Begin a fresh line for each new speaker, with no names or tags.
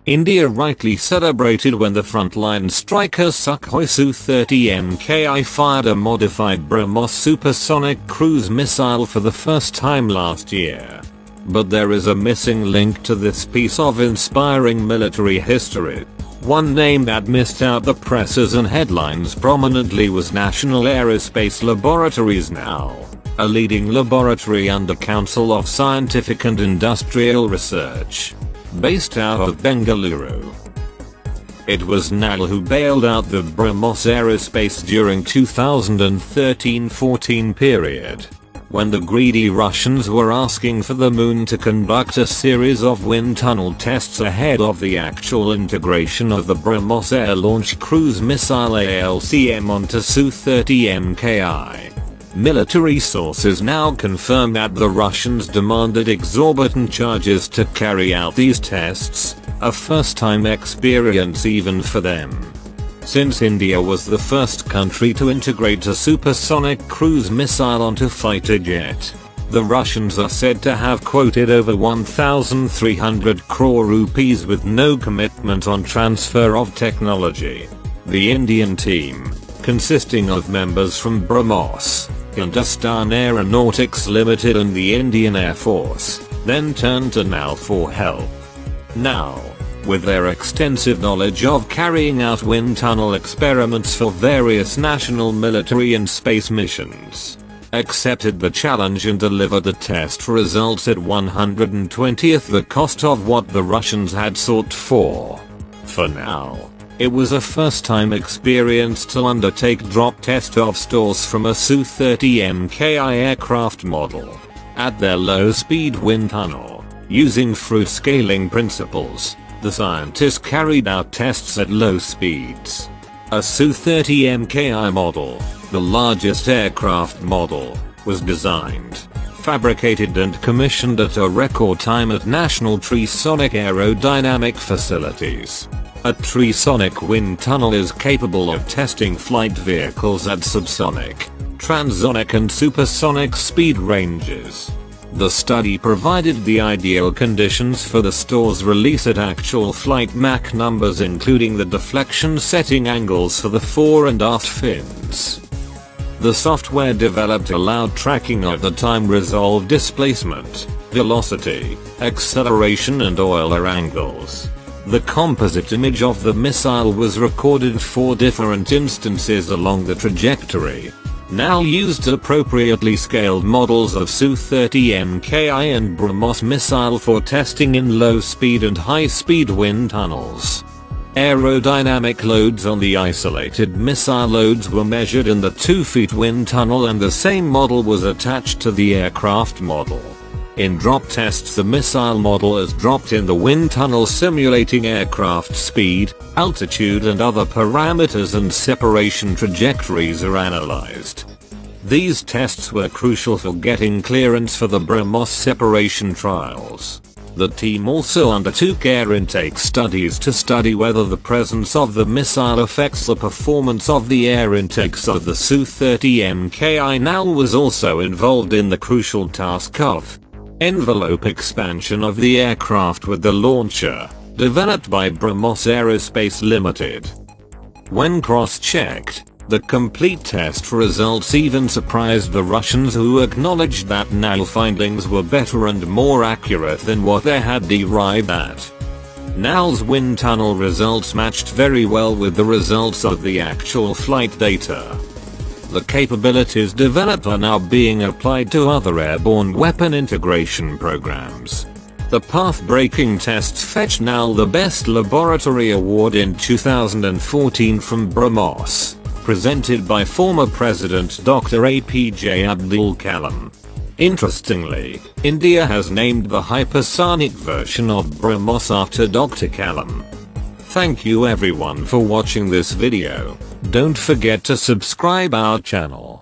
India rightly celebrated when the frontline striker Sukhoi Su-30 MKI fired a modified BrahMos supersonic cruise missile for the first time last year. But there is a missing link to this piece of inspiring military history. One name that missed out the presses and headlines prominently was National Aerospace Laboratories NAL, a leading laboratory under Council of Scientific and Industrial Research, based out of Bengaluru. It was NAL who bailed out the BrahMos Aerospace during 2013-14 period, when the greedy Russians were asking for the moon to conduct a series of wind tunnel tests ahead of the actual integration of the BrahMos air-launched cruise missile ALCM onto Su-30 MKI. Military sources now confirm that the Russians demanded exorbitant charges to carry out these tests, a first-time experience even for them. Since India was the first country to integrate a supersonic cruise missile onto fighter jet, the Russians are said to have quoted over 1,300 crore rupees with no commitment on transfer of technology. The Indian team, consisting of members from BrahMos, Hindustan Aeronautics Limited and the Indian Air Force, then turned to NAL for help. NAL, with their extensive knowledge of carrying out wind tunnel experiments for various national military and space missions, accepted the challenge and delivered the test results at 120th the cost of what the Russians had sought for. For NAL, it was a first-time experience to undertake drop test of stores from a Su-30 MKI aircraft model at their low-speed wind tunnel, using fruit scaling principles. The scientists carried out tests at low speeds. A Su-30 MKI model, the largest aircraft model, was designed, fabricated and commissioned at a record time at National Trisonic Aerodynamic Facilities. A trisonic wind tunnel is capable of testing flight vehicles at subsonic, transonic and supersonic speed ranges. The study provided the ideal conditions for the store's release at actual flight Mach numbers, including the deflection setting angles for the fore and aft fins. The software developed allowed tracking of the time-resolved displacement, velocity, acceleration and oiler angles. The composite image of the missile was recorded 4 different instances along the trajectory. NAL used appropriately scaled models of Su-30 MKI and BrahMos missile for testing in low-speed and high-speed wind tunnels. Aerodynamic loads on the isolated missile loads were measured in the 2-feet wind tunnel and the same model was attached to the aircraft model. In drop tests, the missile model is dropped in the wind tunnel simulating aircraft speed, altitude and other parameters, and separation trajectories are analyzed. These tests were crucial for getting clearance for the BrahMos separation trials. The team also undertook air intake studies to study whether the presence of the missile affects the performance of the air intakes of the Su-30 MKI. NAL was also involved in the crucial task of envelope expansion of the aircraft with the launcher, developed by BrahMos Aerospace Limited. When cross-checked, the complete test results even surprised the Russians, who acknowledged that NAL findings were better and more accurate than what they had derived at. NAL's wind tunnel results matched very well with the results of the actual flight data. The capabilities developed are now being applied to other airborne weapon integration programs. The path-breaking tests fetched NAL the Best Laboratory Award in 2014 from BrahMos, presented by former President Dr. APJ Abdul Kalam. Interestingly, India has named the hypersonic version of BrahMos after Dr. Kalam. Thank you everyone for watching this video. Don't forget to subscribe our channel.